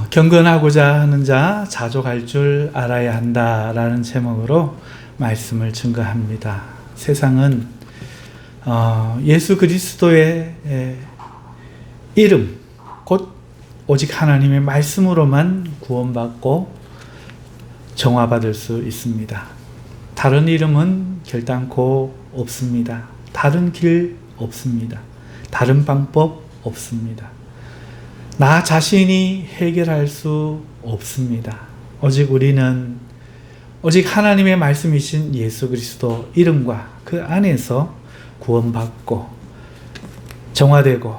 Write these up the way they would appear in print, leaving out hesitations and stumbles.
경건하고자 하는 자 자족할 줄 알아야 한다라는 제목으로 말씀을 증거합니다. 세상은 예수 그리스도의 이름, 곧 오직 하나님의 말씀으로만 구원받고 정화받을 수 있습니다. 다른 이름은 결단코 없습니다. 다른 길 없습니다. 다른 방법 없습니다. 나 자신이 해결할 수 없습니다. 우리는 오직 하나님의 말씀이신 예수 그리스도 이름과 그 안에서 구원받고 정화되고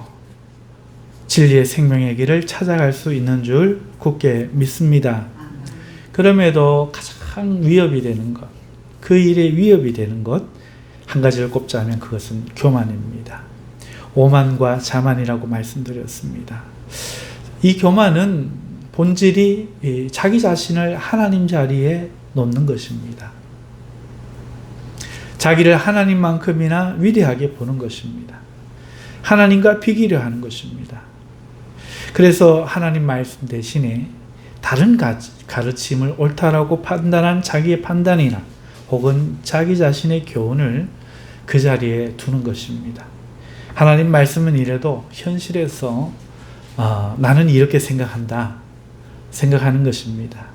진리의 생명의 길을 찾아갈 수 있는 줄 굳게 믿습니다. 그럼에도 가장 위협이 되는 것, 그 일에 위협이 되는 것, 한 가지를 꼽자면 그것은 교만입니다. 오만과 자만이라고 말씀드렸습니다. 이 교만은 본질이 자기 자신을 하나님 자리에 놓는 것입니다. 자기를 하나님만큼이나 위대하게 보는 것입니다. 하나님과 비기려 하는 것입니다. 그래서 하나님 말씀 대신에 다른 가르침을 옳다라고 판단한 자기의 판단이나 혹은 자기 자신의 교훈을 그 자리에 두는 것입니다. 하나님 말씀은 이래도 현실에서 나는 이렇게 생각하는 것입니다.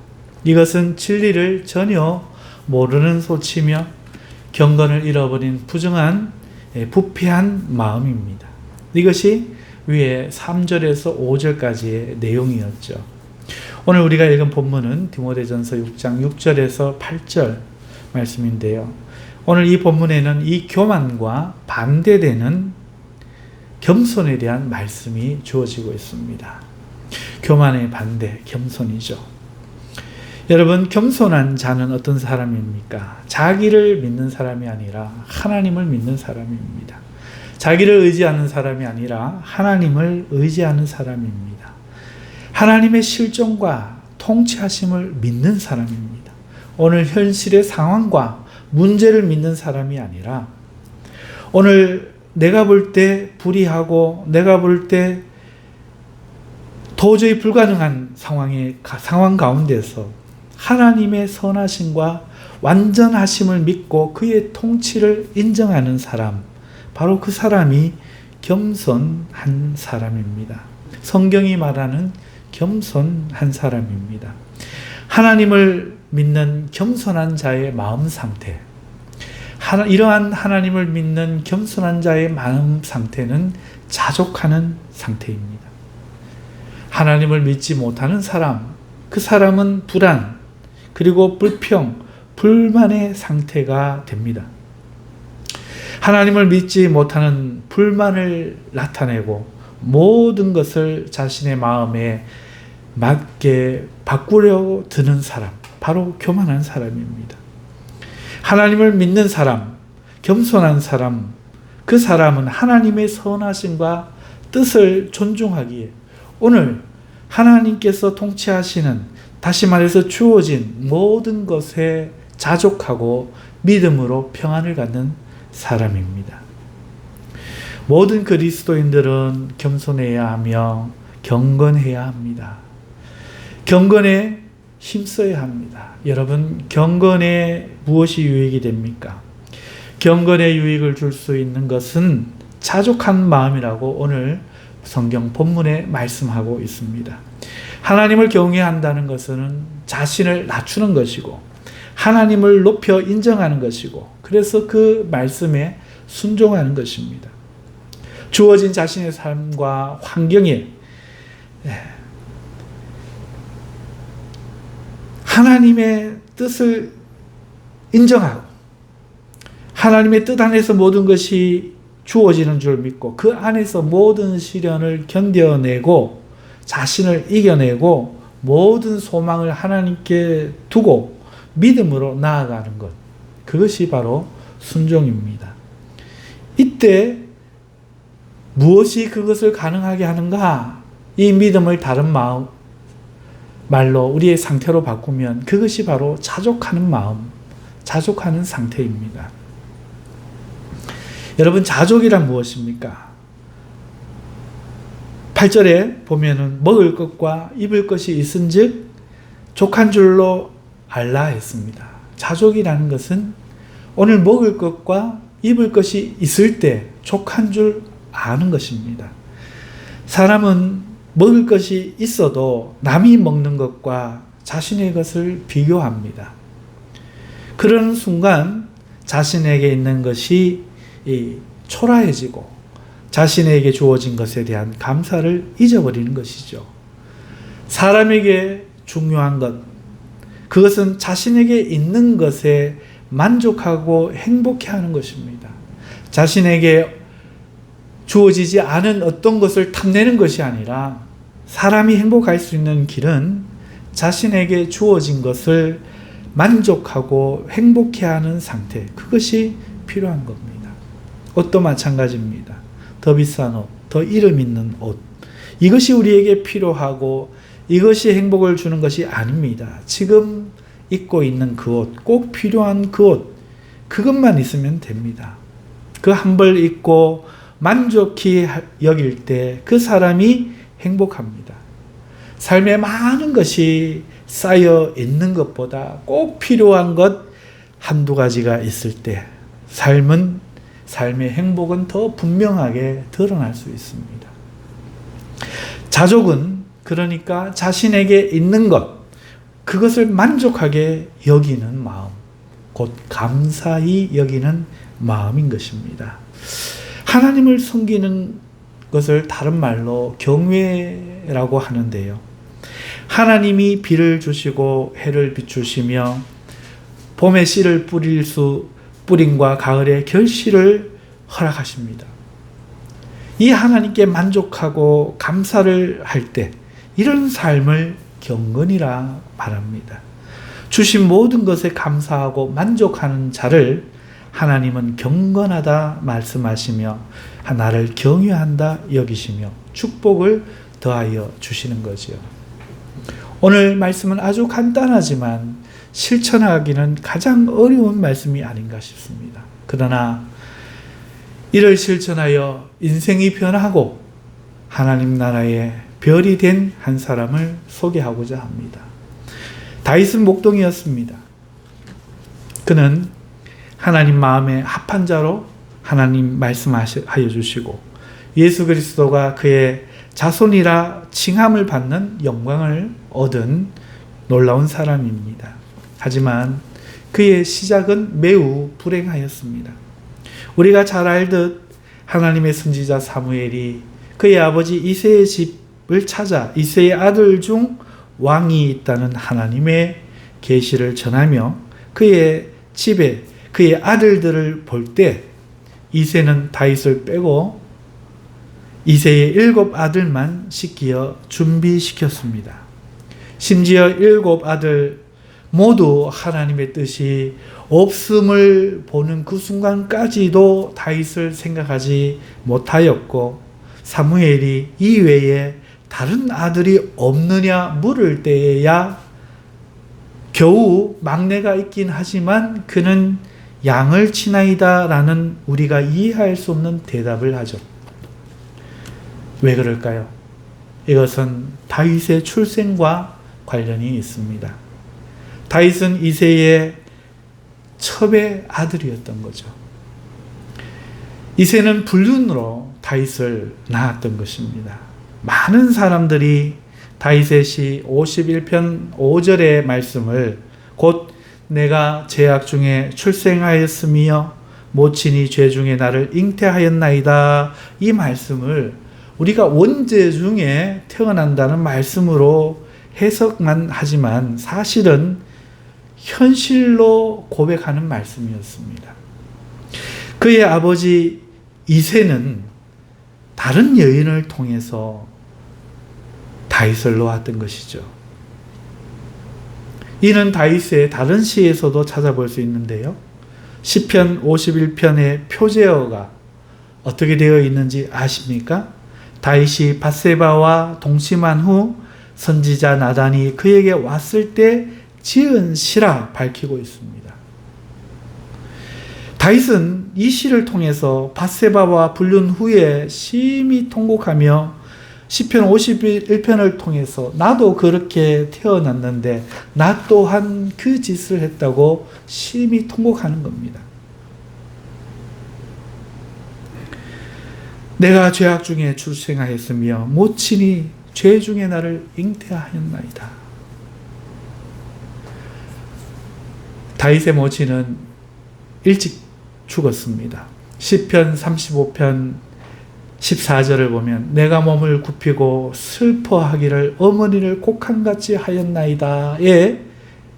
이것은 진리를 전혀 모르는 소치며 경건을 잃어버린 부정한 부패한 마음입니다. 이것이 위에 3절에서 5절까지의 내용이었죠. 오늘 우리가 읽은 본문은 디모데전서 6장 6절에서 8절 말씀인데요. 오늘 이 본문에는 이 교만과 반대되는 겸손에 대한 말씀이 주어지고 있습니다. 교만의 반대, 겸손이죠. 여러분, 겸손한 자는 어떤 사람입니까? 자기를 믿는 사람이 아니라 하나님을 믿는 사람입니다. 자기를 의지하는 사람이 아니라 하나님을 의지하는 사람입니다. 하나님의 실존과 통치하심을 믿는 사람입니다. 오늘 현실의 상황과 문제를 믿는 사람이 아니라 오늘 내가 볼 때 불의하고 내가 볼 때 도저히 불가능한 상황 가운데서 하나님의 선하심과 완전하심을 믿고 그의 통치를 인정하는 사람, 바로 그 사람이 겸손한 사람입니다. 성경이 말하는 겸손한 사람입니다. 하나님을 믿는 겸손한 자의 마음 상태, 이러한 하나님을 믿는 겸손한 자의 마음 상태는 자족하는 상태입니다. 하나님을 믿지 못하는 사람, 그 사람은 불안, 그리고 불평, 불만의 상태가 됩니다. 하나님을 믿지 못하는 불만을 나타내고 모든 것을 자신의 마음에 맞게 바꾸려고 드는 사람, 바로 교만한 사람입니다. 하나님을 믿는 사람, 겸손한 사람, 그 사람은 하나님의 선하심과 뜻을 존중하기에 오늘 하나님께서 통치하시는, 다시 말해서 주어진 모든 것에 자족하고 믿음으로 평안을 갖는 사람입니다. 모든 그리스도인들은 겸손해야 하며 경건해야 합니다. 경건에 힘써야 합니다. 여러분, 경건에 무엇이 유익이 됩니까? 경건에 유익을 줄 수 있는 것은 자족한 마음이라고 오늘 성경 본문에 말씀하고 있습니다. 하나님을 경외한다는 것은 자신을 낮추는 것이고 하나님을 높여 인정하는 것이고, 그래서 그 말씀에 순종하는 것입니다. 주어진 자신의 삶과 환경에 하나님의 뜻을 인정하고 하나님의 뜻 안에서 모든 것이 주어지는 줄 믿고 그 안에서 모든 시련을 견뎌내고 자신을 이겨내고 모든 소망을 하나님께 두고 믿음으로 나아가는 것, 그것이 바로 순종입니다. 이때 무엇이 그것을 가능하게 하는가? 이 믿음을 다른 말로 우리의 상태로 바꾸면 그것이 바로 자족하는 마음, 자족하는 상태입니다. 여러분, 자족이란 무엇입니까? 8절에 보면은 먹을 것과 입을 것이 있은즉 족한 줄로 알라 했습니다. 자족이라는 것은 오늘 먹을 것과 입을 것이 있을 때 족한 줄 아는 것입니다. 사람은 먹을 것이 있어도 남이 먹는 것과 자신의 것을 비교합니다. 그런 순간 자신에게 있는 것이 초라해지고 자신에게 주어진 것에 대한 감사를 잊어버리는 것이죠. 사람에게 중요한 것, 그것은 자신에게 있는 것에 만족하고 행복해하는 것입니다. 자신에게 주어지지 않은 어떤 것을 탐내는 것이 아니라 사람이 행복할 수 있는 길은 자신에게 주어진 것을 만족하고 행복해하는 상태, 그것이 필요한 겁니다. 옷도 마찬가지입니다. 더 비싼 옷, 더 이름 있는 옷, 이것이 우리에게 필요하고 이것이 행복을 주는 것이 아닙니다. 지금 입고 있는 그 옷, 꼭 필요한 그 옷, 그것만 있으면 됩니다. 그 한 벌 입고 만족히 여길 때 그 사람이 행복합니다. 삶에 많은 것이 쌓여 있는 것보다 꼭 필요한 것 한두 가지가 있을 때 삶의 행복은 더 분명하게 드러날 수 있습니다. 자족은 그러니까 자신에게 있는 것, 그것을 만족하게 여기는 마음, 곧 감사히 여기는 마음인 것입니다. 하나님을 섬기는 것을 다른 말로 경외라고 하는데요. 하나님이 비를 주시고 해를 비추시며 봄에 씨를 뿌림과 가을에 결실을 허락하십니다. 이 하나님께 만족하고 감사를 할 때 이런 삶을 경건이라 말합니다. 주신 모든 것에 감사하고 만족하는 자를 하나님은 경건하다 말씀하시며 나를 경외한다 여기시며 축복을 더하여 주시는 거죠. 오늘 말씀은 아주 간단하지만 실천하기는 가장 어려운 말씀이 아닌가 싶습니다. 그러나 이를 실천하여 인생이 변하고 하나님 나라의 별이 된 한 사람을 소개하고자 합니다. 다윗은 목동이었습니다. 그는 하나님 마음에 합한 자로 하나님 말씀하여 주시고 예수 그리스도가 그의 자손이라 칭함을 받는 영광을 얻은 놀라운 사람입니다. 하지만 그의 시작은 매우 불행하였습니다. 우리가 잘 알듯 하나님의 선지자 사무엘이 그의 아버지 이새의 집을 찾아 이새의 아들 중 왕이 있다는 하나님의 계시를 전하며 그의 집에 그의 아들들을 볼 때 이새는 다윗을 빼고 이새의 7 아들만 시키어 준비시켰습니다. 심지어 7 아들 모두 하나님의 뜻이 없음을 보는 그 순간까지도 다윗을 생각하지 못하였고 사무엘이 이 외에 다른 아들이 없느냐 물을 때에야 겨우 막내가 있긴 하지만 그는 양을 치나이다 라는 우리가 이해할 수 없는 대답을 하죠. 왜 그럴까요? 이것은 다윗의 출생과 관련이 있습니다. 다윗은 이새의 첩의 아들이었던 거죠. 이새는 불륜으로 다윗을 낳았던 것입니다. 많은 사람들이 다윗의 시 51편 5절의 말씀을 곧 내가 죄악 중에 출생하였으며 모친이 죄 중에 나를 잉태하였나이다, 이 말씀을 우리가 원죄 중에 태어난다는 말씀으로 해석만 하지만 사실은 현실로 고백하는 말씀이었습니다. 그의 아버지 이새는 다른 여인을 통해서 다윗을 놓았던 것이죠. 이는 다윗의 다른 시에서도 찾아볼 수 있는데요. 시편 51편의 표제어가 어떻게 되어 있는지 아십니까? 다윗이 밧세바와 동침한 후 선지자 나단이 그에게 왔을 때 지은 시라 밝히고 있습니다. 다윗은 이 시를 통해서 밧세바와 불륜 후에 심히 통곡하며 시편 51편을 통해서 나도 그렇게 태어났는데 나 또한 그 짓을 했다고 심히 통곡하는 겁니다. 내가 죄악 중에 출생하였으며 모친이 죄 중에 나를 잉태하였나이다. 다윗의 모친은 일찍 죽었습니다. 시편 35편 14절을 보면 내가 몸을 굽히고 슬퍼하기를 어머니를 곡한같이 하였나이다에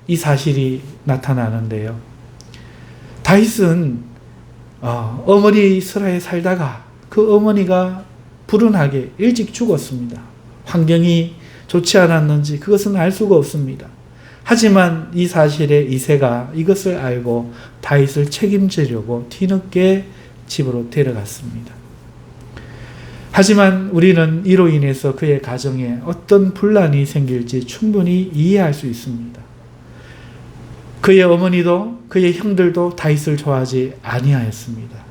이 사실이 나타나는데요. 다윗은 어머니 슬하에 살다가 그 어머니가 불운하게 일찍 죽었습니다. 환경이 좋지 않았는지 그것은 알 수가 없습니다. 하지만 이 사실에 이새가 이것을 알고 다윗을 책임지려고 뒤늦게 집으로 데려갔습니다. 하지만 우리는 이로 인해서 그의 가정에 어떤 분란이 생길지 충분히 이해할 수 있습니다. 그의 어머니도 그의 형들도 다윗을 좋아하지 아니하였습니다.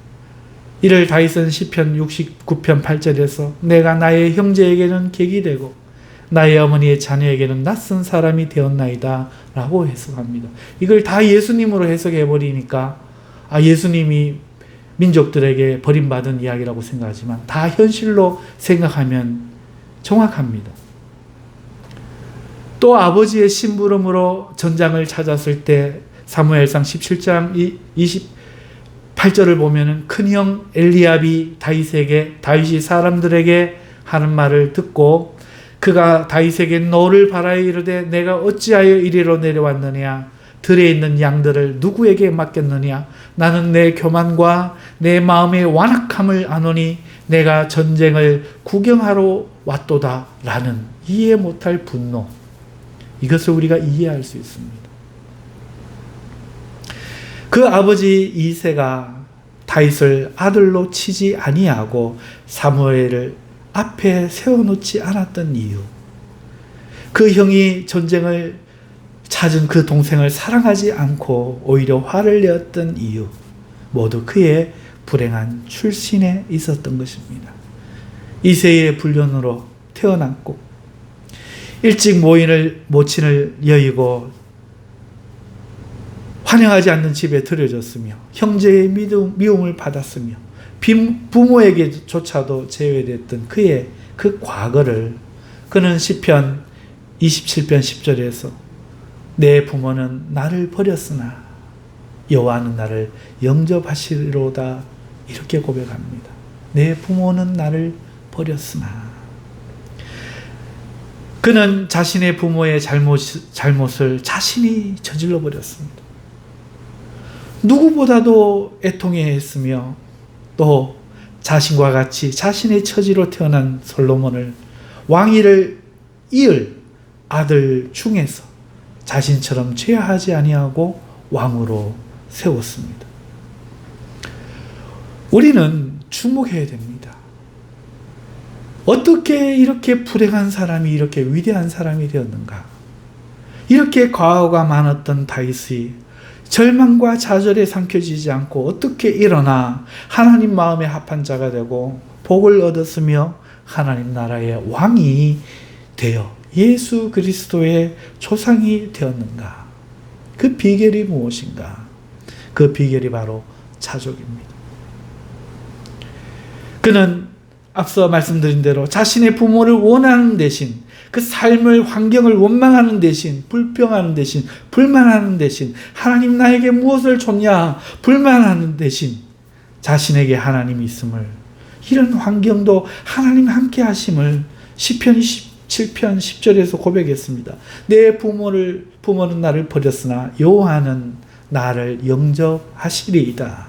이를 다윗은 시편 69편 8절에서 내가 나의 형제에게는 객이 되고 나의 어머니의 자녀에게는 낯선 사람이 되었나이다 라고 해석합니다. 이걸 다 예수님으로 해석해 버리니까 예수님이 민족들에게 버림받은 이야기라고 생각하지만 다 현실로 생각하면 정확합니다. 또 아버지의 심부름으로 전장을 찾았을 때 사무엘상 17장 28절을 보면 큰형 엘리압이 다윗이 사람들에게 하는 말을 듣고 그가 다윗에게 너를 바라여 이르되 내가 어찌하여 이리로 내려왔느냐 들에 있는 양들을 누구에게 맡겼느냐 나는 내 교만과 내 마음의 완악함을 아노니 내가 전쟁을 구경하러 왔도다 라는 이해 못할 분노, 이것을 우리가 이해할 수 있습니다. 그 아버지 이새가 다윗을 아들로 치지 아니하고 사무엘을 앞에 세워놓지 않았던 이유, 그 형이 전쟁을 찾은 그 동생을 사랑하지 않고 오히려 화를 내었던 이유, 모두 그의 불행한 출신에 있었던 것입니다. 이새의 불륜으로 태어났고 일찍 모친을 여의고 환영하지 않는 집에 들여졌으며 형제의 미움을 받았으며 부모에게조차도 제외됐던 그의 그 과거를 그는 시편 27편 10절에서 내 부모는 나를 버렸으나 여호와는 나를 영접하시리로다 이렇게 고백합니다. 내 부모는 나를 버렸으나 그는 자신의 부모의 잘못을 자신이 저질러 버렸습니다. 누구보다도 애통해했으며 또 자신과 같이 자신의 처지로 태어난 솔로몬을 왕위를 이을 아들 중에서 자신처럼 죄하지 아니하고 왕으로 세웠습니다. 우리는 주목해야 됩니다. 어떻게 이렇게 불행한 사람이 이렇게 위대한 사람이 되었는가? 이렇게 과오가 많았던 다윗이 절망과 좌절에 삼켜지지 않고 어떻게 일어나 하나님 마음에 합한 자가 되고 복을 얻었으며 하나님 나라의 왕이 되어 예수 그리스도의 조상이 되었는가? 그 비결이 무엇인가? 그 비결이 바로 자족입니다. 그는 앞서 말씀드린 대로 자신의 부모를 원하는 대신 그 삶을 환경을 원망하는 대신 불평하는 대신 불만하는 대신 하나님 나에게 무엇을 줬냐 불만하는 대신 자신에게 하나님이 있음을, 이런 환경도 하나님 함께 하심을 시편 27편 10절에서 고백했습니다. 내 부모는 나를 버렸으나 여호와는 나를 영접하시리이다.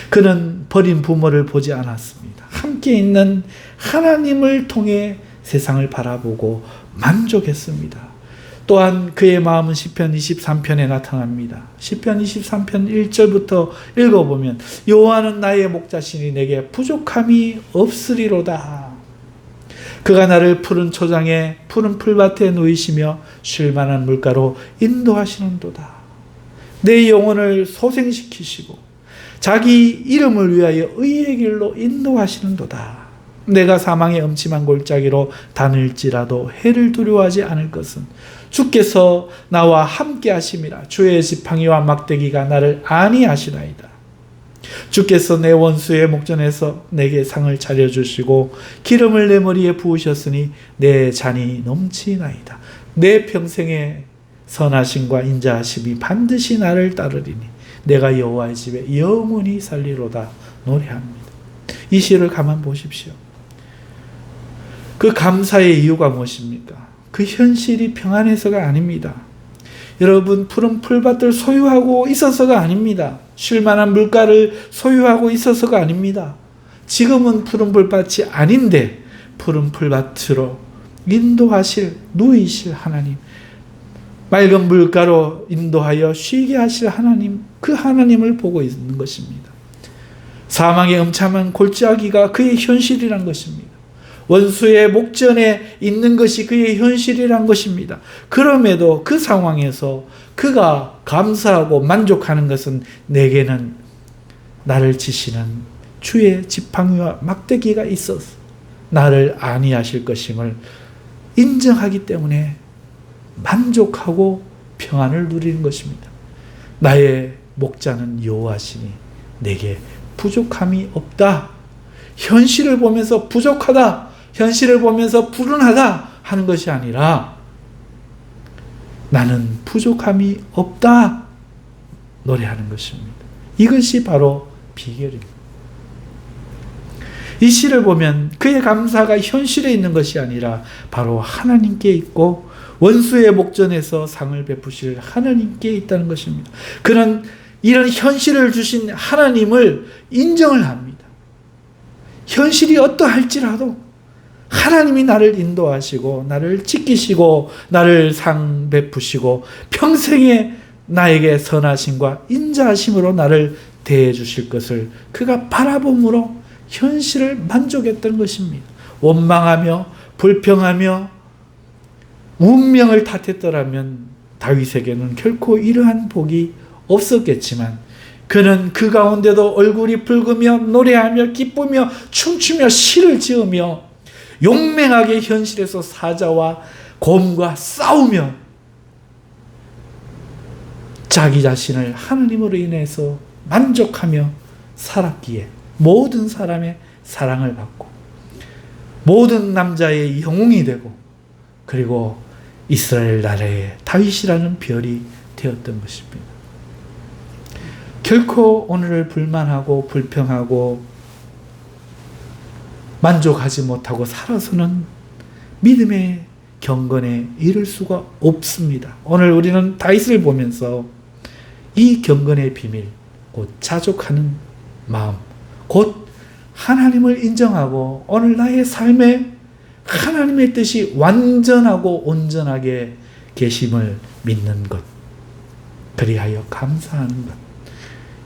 그는 버린 부모를 보지 않았습니다. 함께 있는 하나님을 통해 세상을 바라보고 만족했습니다. 또한 그의 마음은 시편 23편에 나타납니다. 시편 23편 1절부터 읽어보면 여호와는 나의 목자시니 내게 부족함이 없으리로다. 그가 나를 푸른 초장에 푸른 풀밭에 누이시며 쉴만한 물가로 인도하시는도다. 내 영혼을 소생시키시고 자기 이름을 위하여 의의 길로 인도하시는도다. 내가 사망의 음침한 골짜기로 다닐지라도 해를 두려워하지 않을 것은 주께서 나와 함께 하심이라. 주의 지팡이와 막대기가 나를 안위하시나이다. 주께서 내 원수의 목전에서 내게 상을 차려주시고 기름을 내 머리에 부으셨으니 내 잔이 넘치나이다. 내 평생의 선하심과 인자하심이 반드시 나를 따르리니 내가 여호와의 집에 영원히 살리로다 노래합니다. 이 시를 가만 보십시오. 그 감사의 이유가 무엇입니까? 그 현실이 평안해서가 아닙니다. 여러분, 푸른 풀밭을 소유하고 있어서가 아닙니다. 쉴만한 물가를 소유하고 있어서가 아닙니다. 지금은 푸른 풀밭이 아닌데 푸른 풀밭으로 인도하실, 누이실 하나님, 맑은 물가로 인도하여 쉬게 하실 하나님, 그 하나님을 보고 있는 것입니다. 사망의 음침한 골짜기가 그의 현실이란 것입니다. 원수의 목전에 있는 것이 그의 현실이란 것입니다. 그럼에도 그 상황에서 그가 감사하고 만족하는 것은 내게는 나를 지시는 주의 지팡이와 막대기가 있어서 나를 안위하실 것임을 인정하기 때문에 만족하고 평안을 누리는 것입니다. 나의 목자는 여호와시니 내게 부족함이 없다. 현실을 보면서 부족하다, 현실을 보면서 불운하다 하는 것이 아니라 나는 부족함이 없다 노래하는 것입니다. 이것이 바로 비결입니다. 이 시를 보면 그의 감사가 현실에 있는 것이 아니라 바로 하나님께 있고 원수의 목전에서 상을 베푸실 하나님께 있다는 것입니다. 그는 이런 현실을 주신 하나님을 인정을 합니다. 현실이 어떠할지라도 하나님이 나를 인도하시고 나를 지키시고 나를 상 베푸시고 평생에 나에게 선하심과 인자하심으로 나를 대해 주실 것을 그가 바라봄으로 현실을 만족했던 것입니다. 원망하며 불평하며 운명을 탓했더라면 다윗에게는 결코 이러한 복이 없었겠지만 그는 그 가운데도 얼굴이 붉으며 노래하며 기쁘며 춤추며 시를 지으며 용맹하게 현실에서 사자와 곰과 싸우며 자기 자신을 하나님으로 인해서 만족하며 살았기에 모든 사람의 사랑을 받고 모든 남자의 영웅이 되고 그리고 이스라엘 나라의 다윗이라는 별이 되었던 것입니다. 결코 오늘을 불만하고 불평하고 만족하지 못하고 살아서는 믿음의 경건에 이를 수가 없습니다. 오늘 우리는 다윗을 보면서 이 경건의 비밀, 곧 자족하는 마음, 곧 하나님을 인정하고 오늘 나의 삶에 하나님의 뜻이 완전하고 온전하게 계심을 믿는 것, 그리하여 감사하는 것,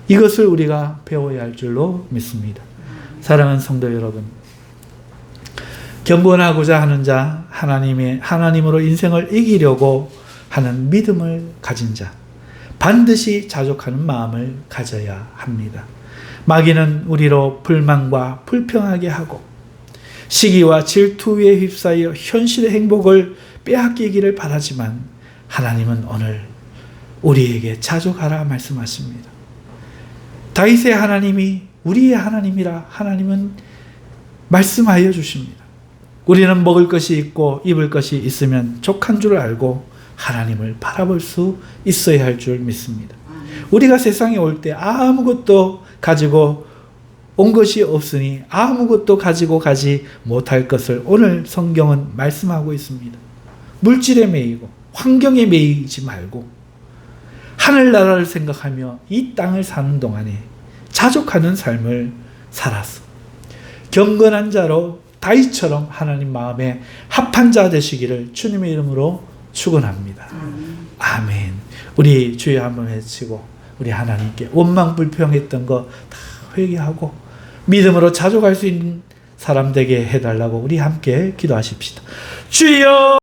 이것을 우리가 배워야 할 줄로 믿습니다. 사랑하는 성도 여러분, 경건하고자 하는 자, 하나님으로 인생을 이기려고 하는 믿음을 가진 자, 반드시 자족하는 마음을 가져야 합니다. 마귀는 우리로 불만과 불평하게 하고 시기와 질투에 휩싸여 현실의 행복을 빼앗기기를 바라지만 하나님은 오늘 우리에게 자족하라 말씀하십니다. 다윗의 하나님이 우리의 하나님이라 하나님은 말씀하여 주십니다. 우리는 먹을 것이 있고 입을 것이 있으면 족한 줄 알고 하나님을 바라볼 수 있어야 할 줄 믿습니다. 우리가 세상에 올 때 아무것도 가지고 온 것이 없으니 아무것도 가지고 가지 못할 것을 오늘 성경은 말씀하고 있습니다. 물질에 매이고 환경에 매이지 말고 하늘나라를 생각하며 이 땅을 사는 동안에 자족하는 삶을 살아서 경건한 자로 다윗처럼 하나님 마음에 합한 자 되시기를 주님의 이름으로 축원합니다. 아멘. 우리 주여 한번 외치고 우리 하나님께 원망 불평했던 거 다 회개하고 믿음으로 자족할 수 있는 사람 되게 해달라고 우리 함께 기도하십시다. 주여